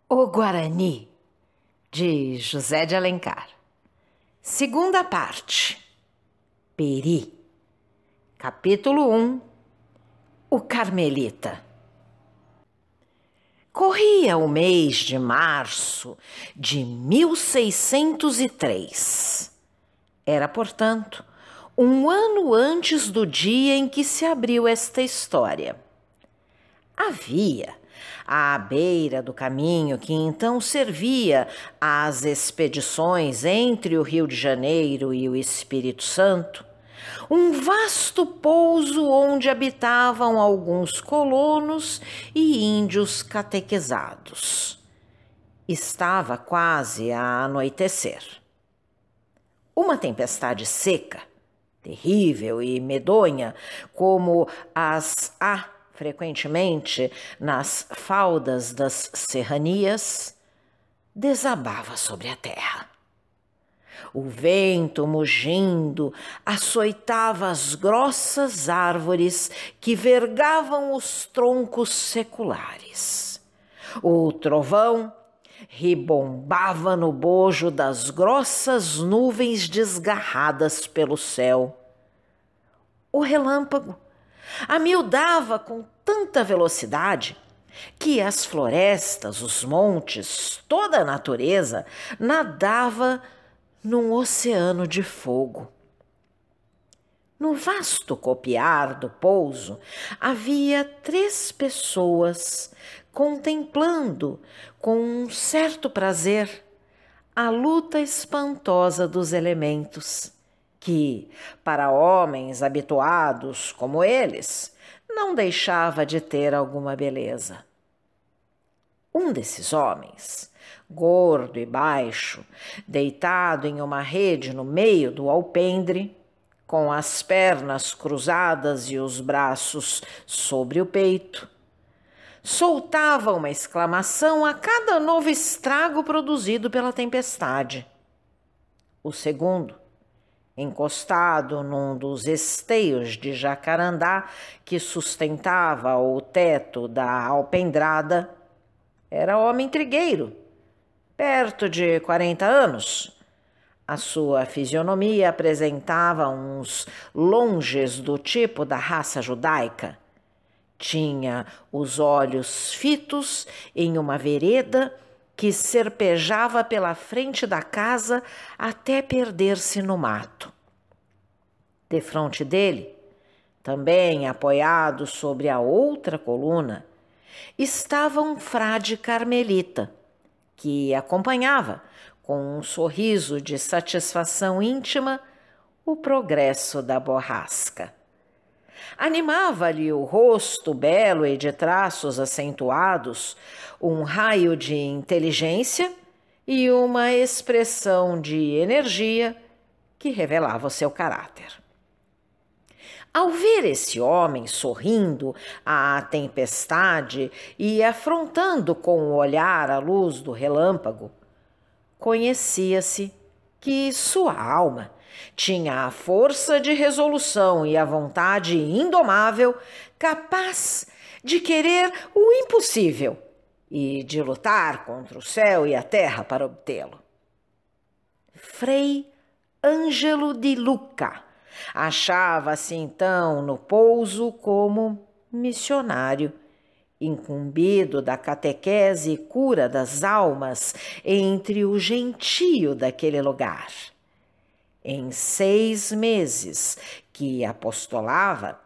O Guarani, de José de Alencar. Segunda parte. Peri. Capítulo 1. O Carmelita. Corria o mês de março de 1603. Era, portanto, um ano antes do dia em que se abriu esta história. Havia, à beira do caminho que então servia às expedições entre o Rio de Janeiro e o Espírito Santo, um vasto pouso onde habitavam alguns colonos e índios catequizados. Estava quase a anoitecer. Uma tempestade seca, terrível e medonha, como as há frequentemente nas faldas das serranias, desabava sobre a terra. O vento, mugindo, açoitava as grossas árvores que vergavam os troncos seculares. O trovão ribombava no bojo das grossas nuvens desgarradas pelo céu. O relâmpago amiudava com tanta velocidade que as florestas, os montes, toda a natureza nadava num oceano de fogo. No vasto copiar do pouso havia 3 pessoas contemplando com um certo prazer a luta espantosa dos elementos, que, para homens habituados como eles, não deixava de ter alguma beleza. Um desses homens, gordo e baixo, deitado em uma rede no meio do alpendre, com as pernas cruzadas e os braços sobre o peito, soltava uma exclamação a cada novo estrago produzido pela tempestade. O segundo, encostado num dos esteios de jacarandá que sustentava o teto da alpendrada, era homem trigueiro, perto de 40 anos. A sua fisionomia apresentava uns longes do tipo da raça judaica. Tinha os olhos fitos em uma vereda que serpejava pela frente da casa até perder-se no mato. Defronte dele, também apoiado sobre a outra coluna, estava um frade carmelita, que acompanhava, com um sorriso de satisfação íntima, o progresso da borrasca. Animava-lhe o rosto belo e de traços acentuados, um raio de inteligência e uma expressão de energia que revelava o seu caráter. Ao ver esse homem sorrindo à tempestade e afrontando com o olhar a luz do relâmpago, conhecia-se que sua alma tinha a força de resolução e a vontade indomável capaz de querer o impossível e de lutar contra o céu e a terra para obtê-lo. Frei Ângelo de Lucca achava-se então no pouso como missionário, incumbido da catequese e cura das almas entre o gentio daquele lugar. Em 6 meses que apostolava,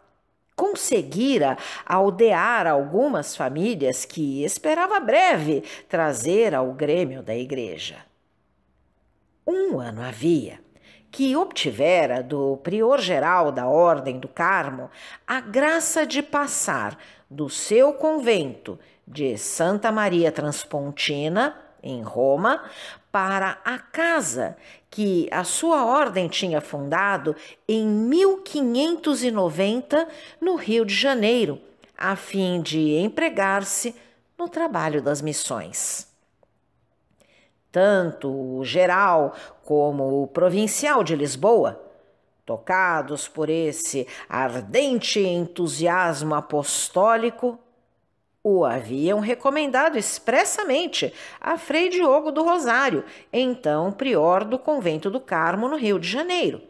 conseguira aldear algumas famílias que esperava breve trazer ao grêmio da igreja. Um ano havia que obtivera do prior-geral da Ordem do Carmo a graça de passar do seu convento de Santa Maria Transpontina, em Roma, para a casa que a sua ordem tinha fundado em 1590 no Rio de Janeiro, a fim de empregar-se no trabalho das missões. Tanto o geral como o provincial de Lisboa, tocados por esse ardente entusiasmo apostólico, O haviam recomendado expressamente a Frei Diogo do Rosário, então prior do Convento do Carmo, no Rio de Janeiro,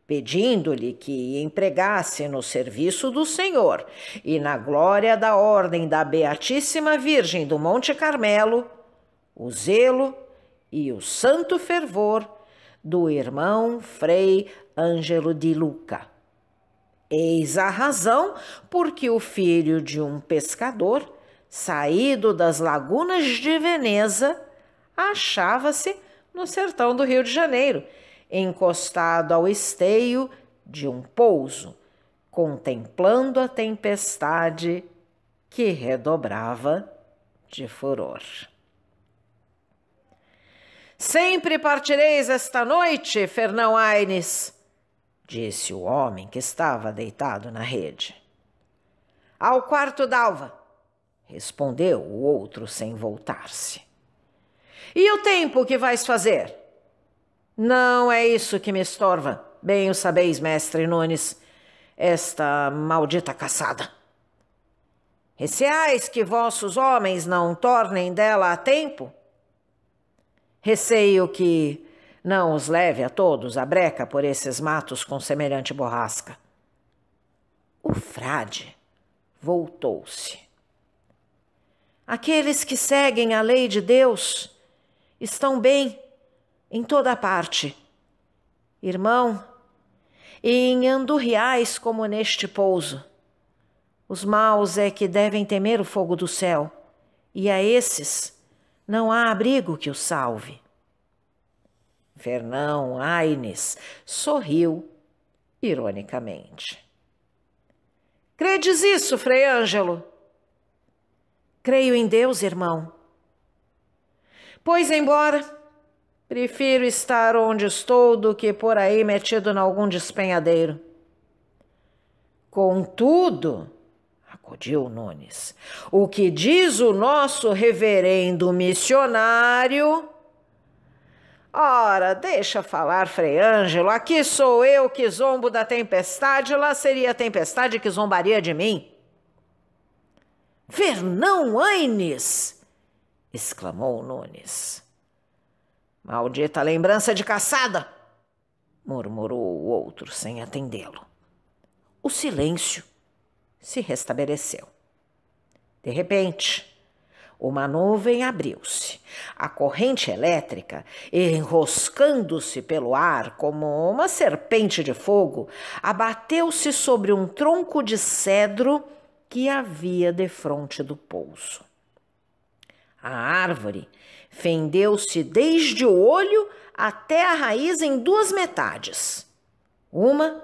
pedindo-lhe que empregasse no serviço do Senhor e na glória da Ordem da Beatíssima Virgem do Monte Carmelo o zelo e o santo fervor do irmão Frei Ângelo de Lucca. Eis a razão porque o filho de um pescador, saído das lagunas de Veneza, achava-se no sertão do Rio de Janeiro, encostado ao esteio de um pouso, contemplando a tempestade que redobrava de furor. Sempre partireis esta noite, Fernão Aines, disse o homem que estava deitado na rede. Ao quarto d'alva, respondeu o outro sem voltar-se. E o tempo que vais fazer? Não é isso que me estorva, bem o sabeis, mestre Nunes, esta maldita caçada. Receais que vossos homens não tornem dela a tempo? Receio que não os leve a todos a breca por esses matos com semelhante borrasca. O frade voltou-se. Aqueles que seguem a lei de Deus estão bem em toda parte, irmão, e em andurriais como neste pouso. Os maus é que devem temer o fogo do céu, e a esses não há abrigo que os salve. Fernão Aines sorriu ironicamente. Credes isso, Frei Ângelo? Creio em Deus, irmão. Pois embora, prefiro estar onde estou do que por aí metido em algum despenhadeiro. Contudo, acudiu Nunes, o que diz o nosso reverendo missionário... Ora, deixa falar, Frei Ângelo, aqui sou eu que zombo da tempestade, lá seria a tempestade que zombaria de mim. Fernão Aines! Exclamou Nunes. Maldita lembrança de caçada! Murmurou o outro sem atendê-lo. O silêncio se restabeleceu. De repente, uma nuvem abriu-se. A corrente elétrica, enroscando-se pelo ar como uma serpente de fogo, abateu-se sobre um tronco de cedro que havia defronte do pouso. A árvore fendeu-se desde o olho até a raiz em duas metades. Uma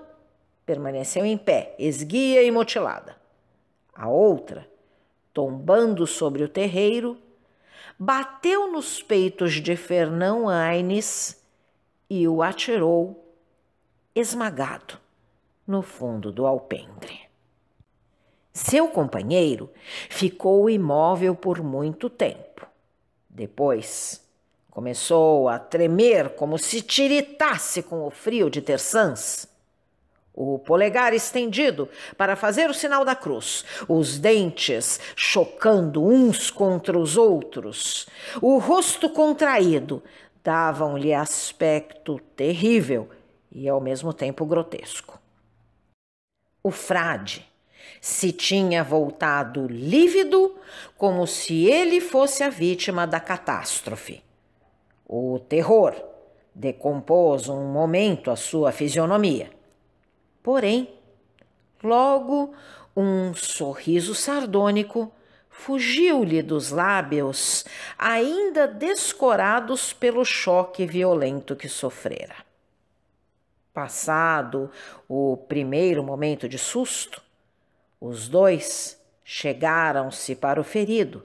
permaneceu em pé, esguia e mutilada. A outra, tombando sobre o terreiro, bateu nos peitos de Fernão Aines e o atirou, esmagado, no fundo do alpendre. Seu companheiro ficou imóvel por muito tempo. Depois começou a tremer como se tiritasse com o frio de terçãs. O polegar estendido para fazer o sinal da cruz, os dentes chocando uns contra os outros, o rosto contraído, davam-lhe aspecto terrível e ao mesmo tempo grotesco. O frade se tinha voltado lívido, como se ele fosse a vítima da catástrofe. O terror decompôs um momento a sua fisionomia. Porém, logo um sorriso sardônico fugiu-lhe dos lábios, ainda descorados pelo choque violento que sofrera. Passado o primeiro momento de susto, os dois chegaram-se para o ferido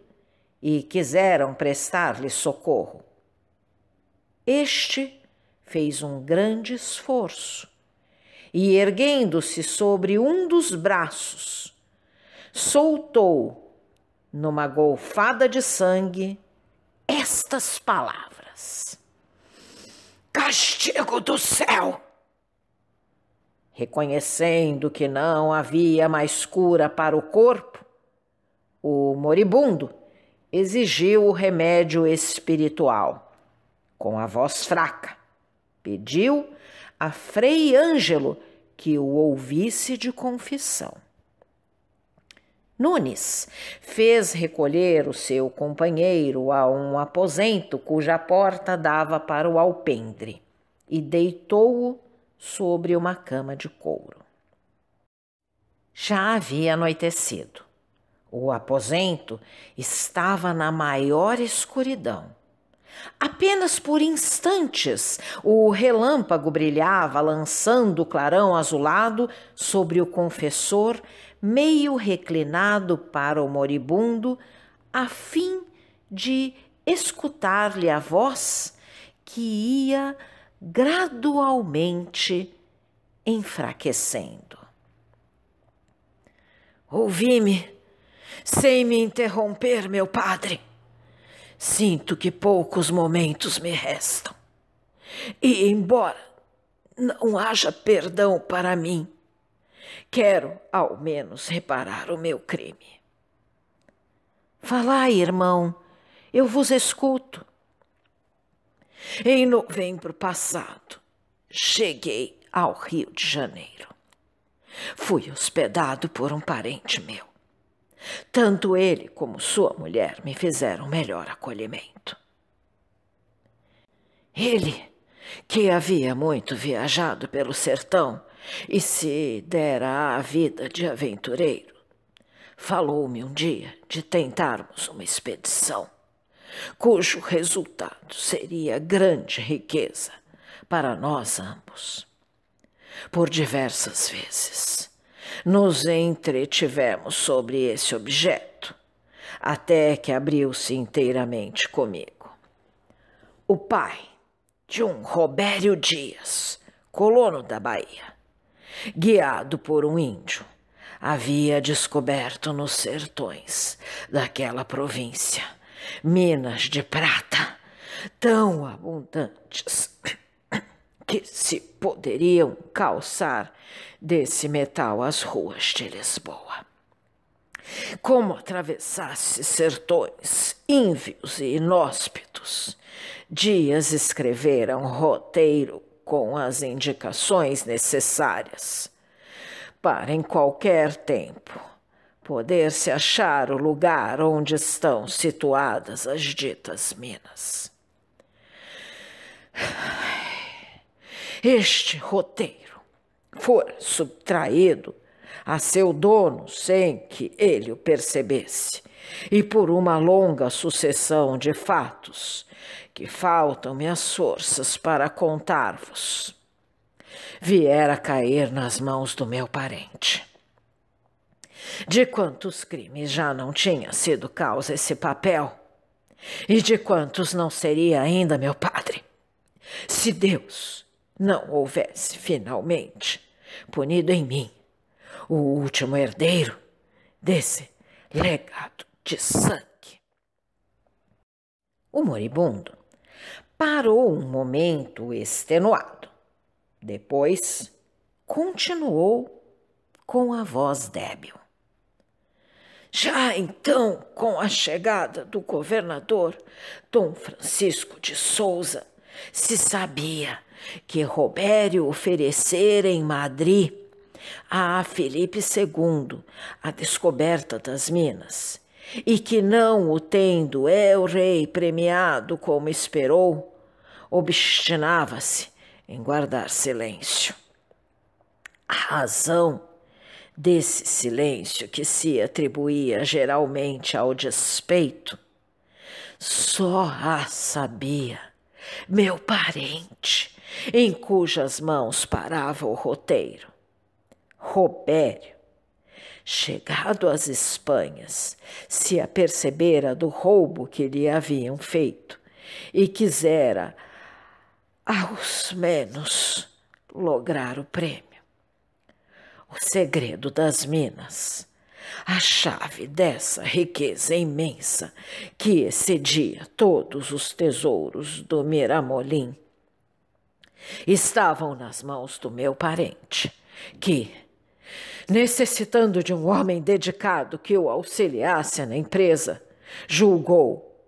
e quiseram prestar-lhe socorro. Este fez um grande esforço e, erguendo-se sobre um dos braços, soltou, numa golfada de sangue, estas palavras: castigo do céu! Reconhecendo que não havia mais cura para o corpo, O moribundo exigiu o remédio espiritual. Com a voz fraca, pediu a Frei Ângelo que o ouvisse de confissão. Nunes fez recolher o seu companheiro a um aposento cuja porta dava para o alpendre e deitou-o sobre uma cama de couro. Já havia anoitecido. O aposento estava na maior escuridão. Apenas por instantes o relâmpago brilhava, lançando o clarão azulado sobre o confessor, meio reclinado para o moribundo, a fim de escutar-lhe a voz que ia gradualmente enfraquecendo. Ouvi-me, sem me interromper, meu padre. Sinto que poucos momentos me restam. E, embora não haja perdão para mim, quero, ao menos, reparar o meu crime. Falai, irmão, eu vos escuto. Em novembro passado, cheguei ao Rio de Janeiro. Fui hospedado por um parente meu. Tanto ele como sua mulher me fizeram melhor acolhimento. Ele, que havia muito viajado pelo sertão e se dera à vida de aventureiro, falou-me um dia de tentarmos uma expedição, cujo resultado seria grande riqueza para nós ambos. Por diversas vezes nos entretivemos sobre esse objeto, até que abriu-se inteiramente comigo. O pai de um Robério Dias, colono da Bahia, guiado por um índio, havia descoberto nos sertões daquela província minas de prata tão abundantes que se poderiam calçar desse metal as ruas de Lisboa. Como atravessasse sertões ínvios e inóspitos, Dias escrevera um roteiro com as indicações necessárias para, em qualquer tempo, poder-se achar o lugar onde estão situadas as ditas minas. Este roteiro fora subtraído a seu dono sem que ele o percebesse, e por uma longa sucessão de fatos que faltam-me as forças para contar-vos, viera a cair nas mãos do meu parente. De quantos crimes já não tinha sido causa esse papel, e de quantos não seria ainda meu padre, se Deus não houvesse finalmente punido em mim o último herdeiro desse legado de sangue. O moribundo parou um momento extenuado. Depois continuou com a voz débil. Já então, com a chegada do governador Dom Francisco de Sousa, se sabia que Robério oferecera em Madrid a Filipe II a descoberta das minas, e que, não o tendo el-rei premiado como esperou, obstinava-se em guardar silêncio. A razão desse silêncio, que se atribuía geralmente ao despeito, só a sabia meu parente, em cujas mãos parava o roteiro. Robério, chegado às Espanhas, se apercebera do roubo que lhe haviam feito e quisera, aos menos, lograr o prêmio. O segredo das minas, a chave dessa riqueza imensa que excedia todos os tesouros do Miramolim, estavam nas mãos do meu parente, que, necessitando de um homem dedicado que o auxiliasse na empresa, julgou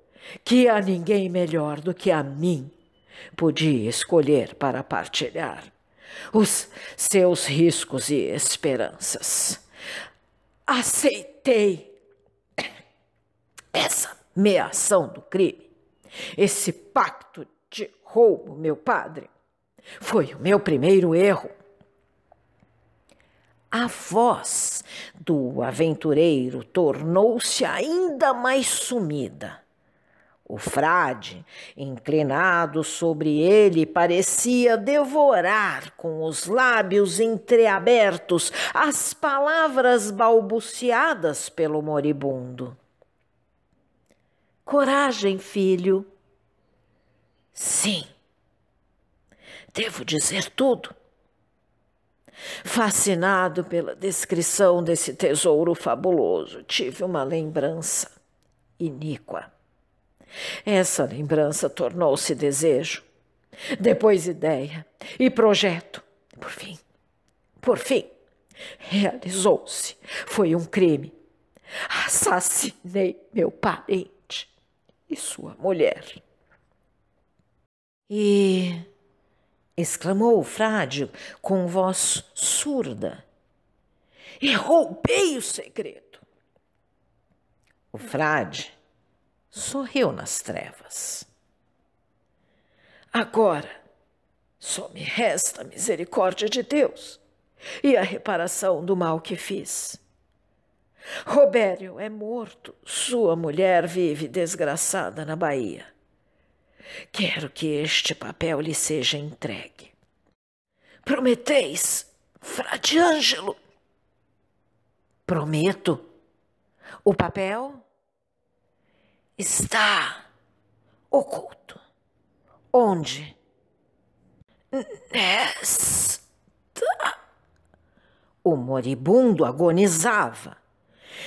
que a ninguém melhor do que a mim podia escolher para partilhar os seus riscos e esperanças. Aceitei essa meação do crime, esse pacto de roubo, meu padre. Foi o meu primeiro erro. A voz do aventureiro tornou-se ainda mais sumida. O frade, inclinado sobre ele, parecia devorar com os lábios entreabertos as palavras balbuciadas pelo moribundo. Coragem, filho. Sim, devo dizer tudo. Fascinado pela descrição desse tesouro fabuloso, tive uma lembrança iníqua. Essa lembrança tornou-se desejo, depois ideia e projeto. Por fim, realizou-se. Foi um crime. Assassinei meu parente e sua mulher. E... exclamou o frade com voz surda. E roubei o segredo. O frade sorriu nas trevas. Agora só me resta a misericórdia de Deus e a reparação do mal que fiz. Robério é morto, sua mulher vive desgraçada na Bahia. Quero que este papel lhe seja entregue. Prometeis, frade Ângelo? Prometo. O papel está oculto. Onde? Nesta. O moribundo agonizava.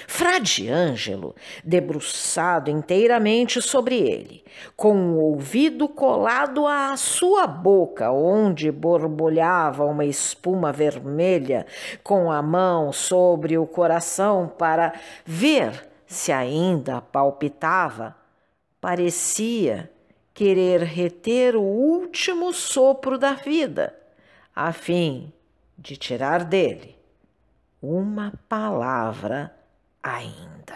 Frade Ângelo, debruçado inteiramente sobre ele, com o ouvido colado à sua boca, onde borbulhava uma espuma vermelha, com a mão sobre o coração para ver se ainda palpitava, parecia querer reter o último sopro da vida, a fim de tirar dele uma palavra ainda.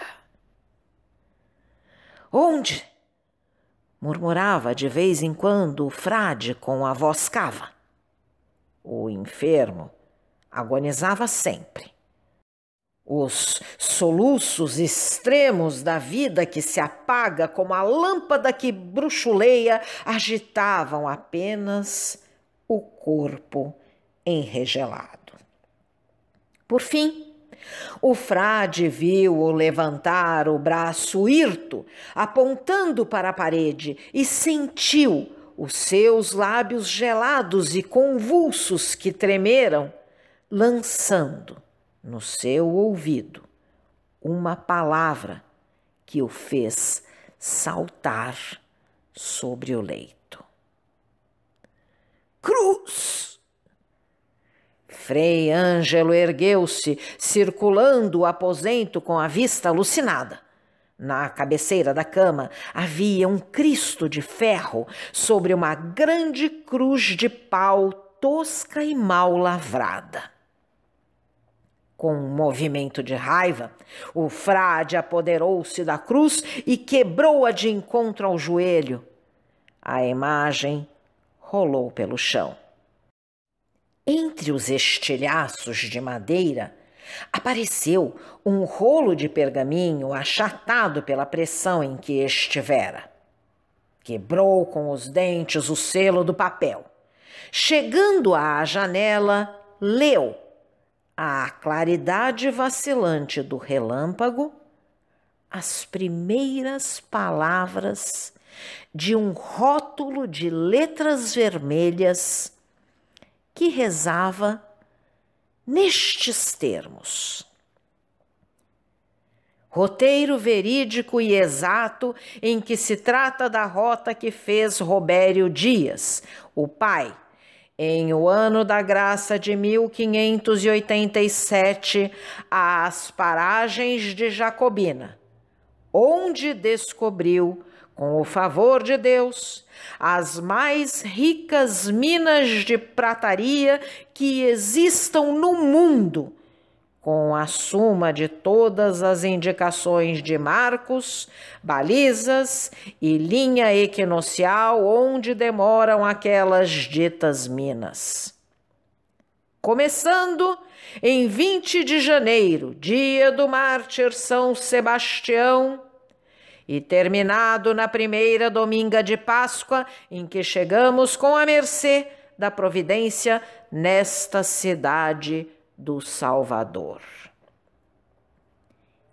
Onde? Murmurava de vez em quando o frade com a voz cava. O enfermo agonizava sempre. Os soluços extremos da vida que se apaga como a lâmpada que bruxuleia agitavam apenas o corpo enregelado. Por fim, o frade viu-o levantar o braço hirto, apontando para a parede, e sentiu os seus lábios gelados e convulsos que tremeram, lançando no seu ouvido uma palavra que o fez saltar sobre o leito. Cruz! Frei Ângelo ergueu-se, circulando o aposento com a vista alucinada. Na cabeceira da cama havia um Cristo de ferro sobre uma grande cruz de pau tosca e mal lavrada. Com um movimento de raiva, o frade apoderou-se da cruz e quebrou-a de encontro ao joelho. A imagem rolou pelo chão. Entre os estilhaços de madeira, apareceu um rolo de pergaminho achatado pela pressão em que estivera. Quebrou com os dentes o selo do papel. Chegando à janela, leu, à claridade vacilante do relâmpago, as primeiras palavras de um rótulo de letras vermelhas que rezava nestes termos: roteiro verídico e exato em que se trata da rota que fez Robério Dias, o pai, Em o ano da graça de 1587, às paragens de Jacobina, onde descobriu, com o favor de Deus, as mais ricas minas de prataria que existam no mundo, com a suma de todas as indicações de marcos, balizas e linha equinocial onde demoram aquelas ditas minas. Começando em 20 de janeiro, dia do mártir São Sebastião, e terminado na primeira dominga de Páscoa, em que chegamos com a mercê da providência nesta cidade do Salvador.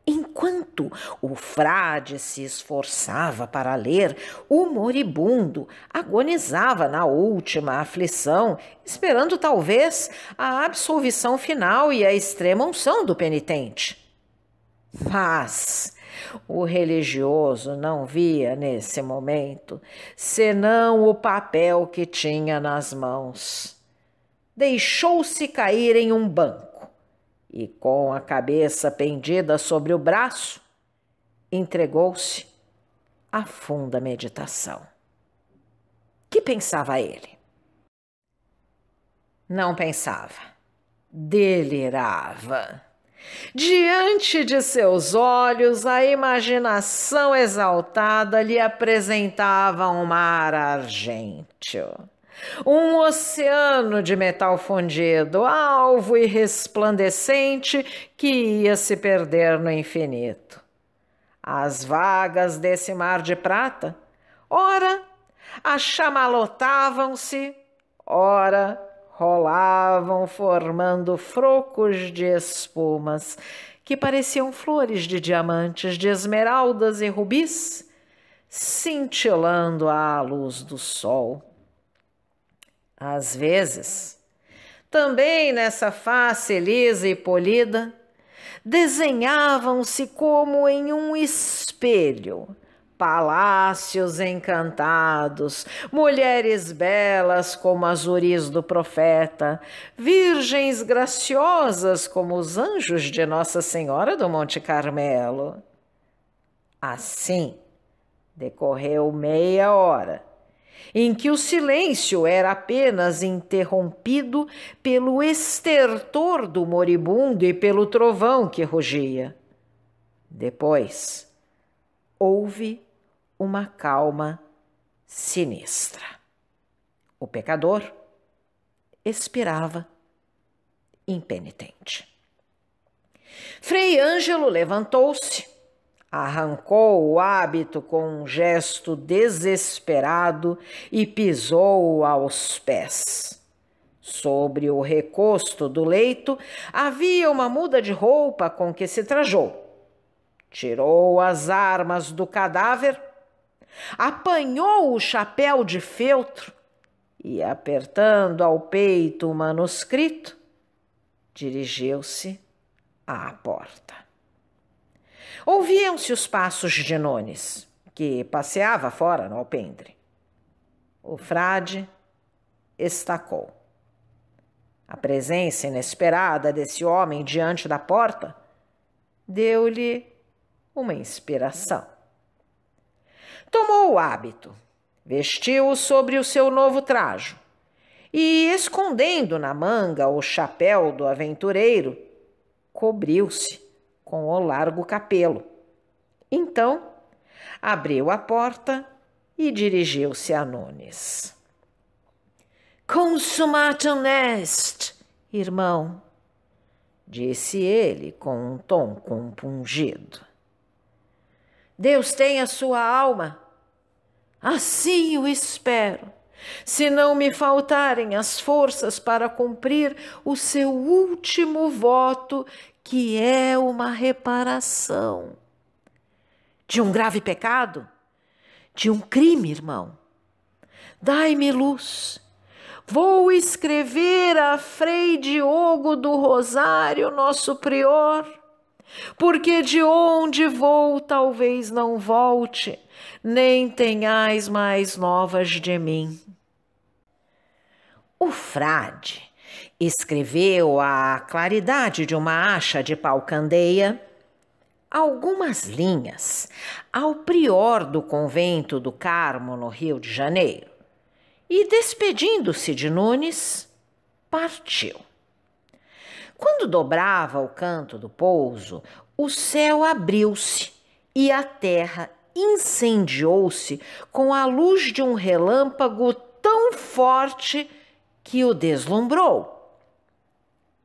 Enquanto o frade se esforçava para ler, o moribundo agonizava na última aflição, esperando talvez a absolvição final e a extrema unção do penitente. Mas o religioso não via nesse momento senão o papel que tinha nas mãos. Deixou-se cair em um banco e, com a cabeça pendida sobre o braço, entregou-se à funda meditação. Que pensava ele? Não pensava, delirava. Diante de seus olhos, a imaginação exaltada lhe apresentava um mar argênteo, um oceano de metal fundido, alvo e resplandecente, que ia se perder no infinito. As vagas desse mar de prata, ora achamalotavam-se, ora rolavam formando frocos de espumas que pareciam flores de diamantes, de esmeraldas e rubis, cintilando à luz do sol. Às vezes, também nessa face lisa e polida, desenhavam-se como em um espelho palácios encantados, mulheres belas como as huris do profeta, virgens graciosas como os anjos de Nossa Senhora do Monte Carmelo. Assim, decorreu meia hora, em que o silêncio era apenas interrompido pelo estertor do moribundo e pelo trovão que rugia. Depois, houve uma calma sinistra. O pecador expirava impenitente. Frei Ângelo levantou-se, arrancou o hábito com um gesto desesperado e pisou-o aos pés. Sobre o recosto do leito havia uma muda de roupa com que se trajou. Tirou as armas do cadáver, apanhou o chapéu de feltro e, apertando ao peito o manuscrito, dirigiu-se à porta. Ouviam-se os passos de Nunes, que passeava fora no alpendre. O frade estacou. A presença inesperada desse homem diante da porta deu-lhe uma inspiração. Tomou o hábito, vestiu-o sobre o seu novo trajo e, escondendo na manga o chapéu do aventureiro, cobriu-se com o largo capelo. Então, abriu a porta e dirigiu-se a Nunes. Consumatum est, irmão, disse ele com um tom compungido. Deus tem a sua alma. Assim o espero, se não me faltarem as forças para cumprir o seu último voto, que é uma reparação. De um grave pecado? De um crime, irmão? Dai-me luz. Vou escrever a Frei Diogo do Rosário, nosso prior, porque de onde vou talvez não volte, nem tenhais mais novas de mim. O frade escreveu à claridade de uma acha de pau-candeia algumas linhas ao prior do convento do Carmo, no Rio de Janeiro, e, despedindo-se de Nunes, partiu. Quando dobrava o canto do pouso, o céu abriu-se e a terra incendiou-se com a luz de um relâmpago tão forte que o deslumbrou.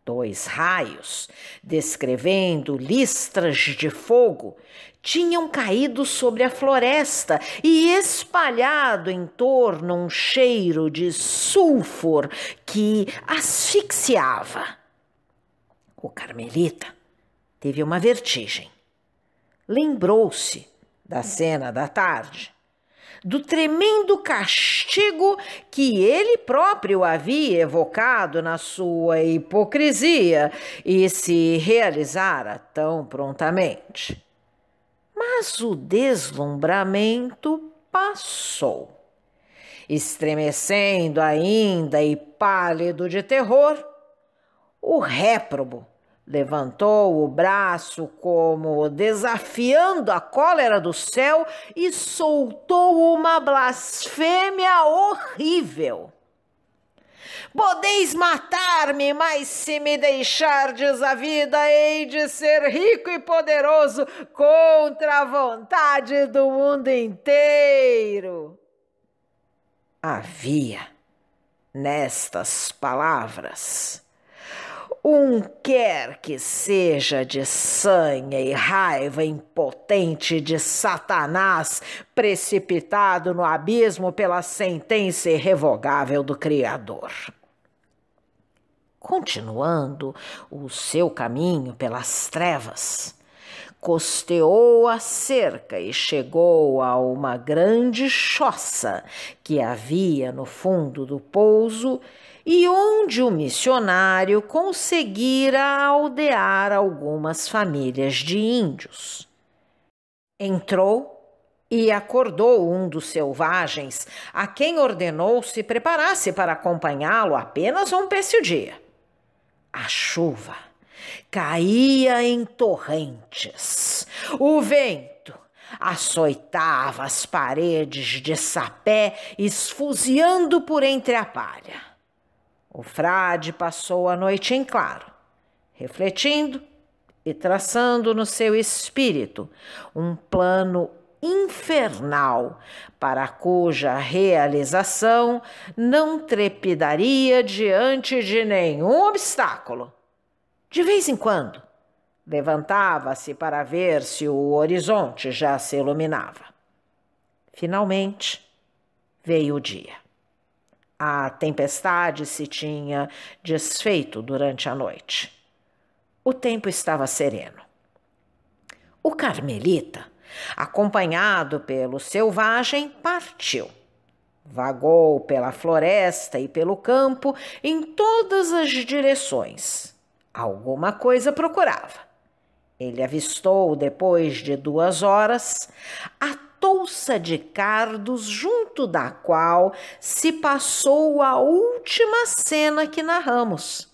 2 raios, descrevendo listras de fogo, tinham caído sobre a floresta e espalhado em torno um cheiro de sulfur que asfixiava. O carmelita teve uma vertigem. Lembrou-se da cena da tarde, do tremendo castigo que ele próprio havia evocado na sua hipocrisia e se realizara tão prontamente. Mas o deslumbramento passou. Estremecendo ainda e pálido de terror, o réprobo levantou o braço como desafiando a cólera do céu e soltou uma blasfêmia horrível. Podeis matar-me, mas se me deixardes a vida, hei de ser rico e poderoso contra a vontade do mundo inteiro. Havia nestas palavras quer que seja de sanha e raiva impotente de Satanás precipitado no abismo pela sentença irrevogável do Criador. Continuando o seu caminho pelas trevas, costeou a cerca e chegou a uma grande choça que havia no fundo do pouso e onde o missionário conseguira aldear algumas famílias de índios. Entrou e acordou um dos selvagens, a quem ordenou se preparasse para acompanhá-lo apenas rompesse o dia. A chuva caía em torrentes. O vento açoitava as paredes de sapé, esfuziando por entre a palha. O frade passou a noite em claro, refletindo e traçando no seu espírito um plano infernal para cuja realização não trepidaria diante de nenhum obstáculo. De vez em quando, levantava-se para ver se o horizonte já se iluminava. Finalmente, veio o dia. A tempestade se tinha desfeito durante a noite. O tempo estava sereno. O carmelita, acompanhado pelo selvagem, partiu. Vagou pela floresta e pelo campo em todas as direções. Alguma coisa procurava. Ele avistou, depois de 2 horas, a touça de cardos junto da qual se passou a última cena que narramos.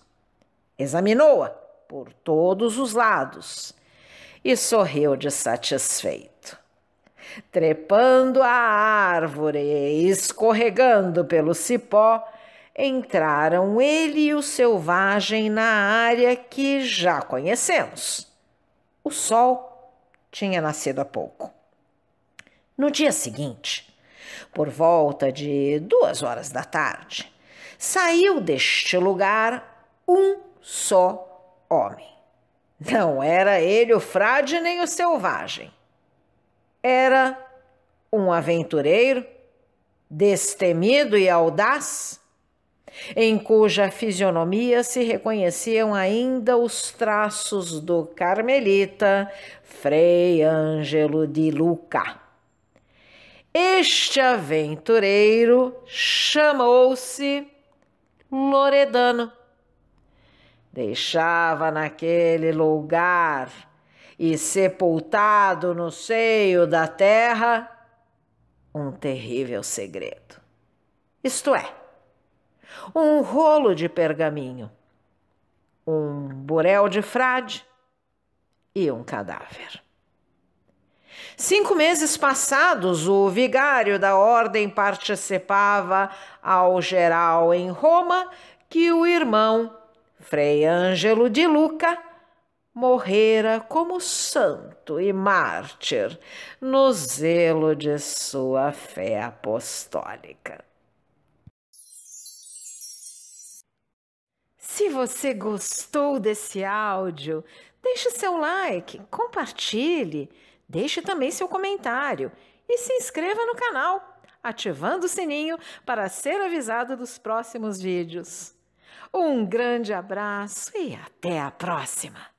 Examinou-a por todos os lados e sorriu de satisfeito. Trepando a árvore e escorregando pelo cipó, entraram ele e o selvagem na área que já conhecemos. O sol tinha nascido há pouco. No dia seguinte, por volta de 2 horas da tarde, saiu deste lugar um só homem. Não era ele o frade nem o selvagem. Era um aventureiro, destemido e audaz, em cuja fisionomia se reconheciam ainda os traços do carmelita Frei Ângelo de Lucca. Este aventureiro chamou-se Loredano. Deixava naquele lugar e sepultado no seio da terra um terrível segredo. Isto é, um rolo de pergaminho, um burel de frade e um cadáver. 5 meses passados, o vigário da ordem participava ao geral em Roma que o irmão, Frei Ângelo de Lucca, morrera como santo e mártir no zelo de sua fé apostólica. Se você gostou desse áudio, deixe seu like, compartilhe, deixe também seu comentário e se inscreva no canal, ativando o sininho para ser avisado dos próximos vídeos. Um grande abraço e até a próxima!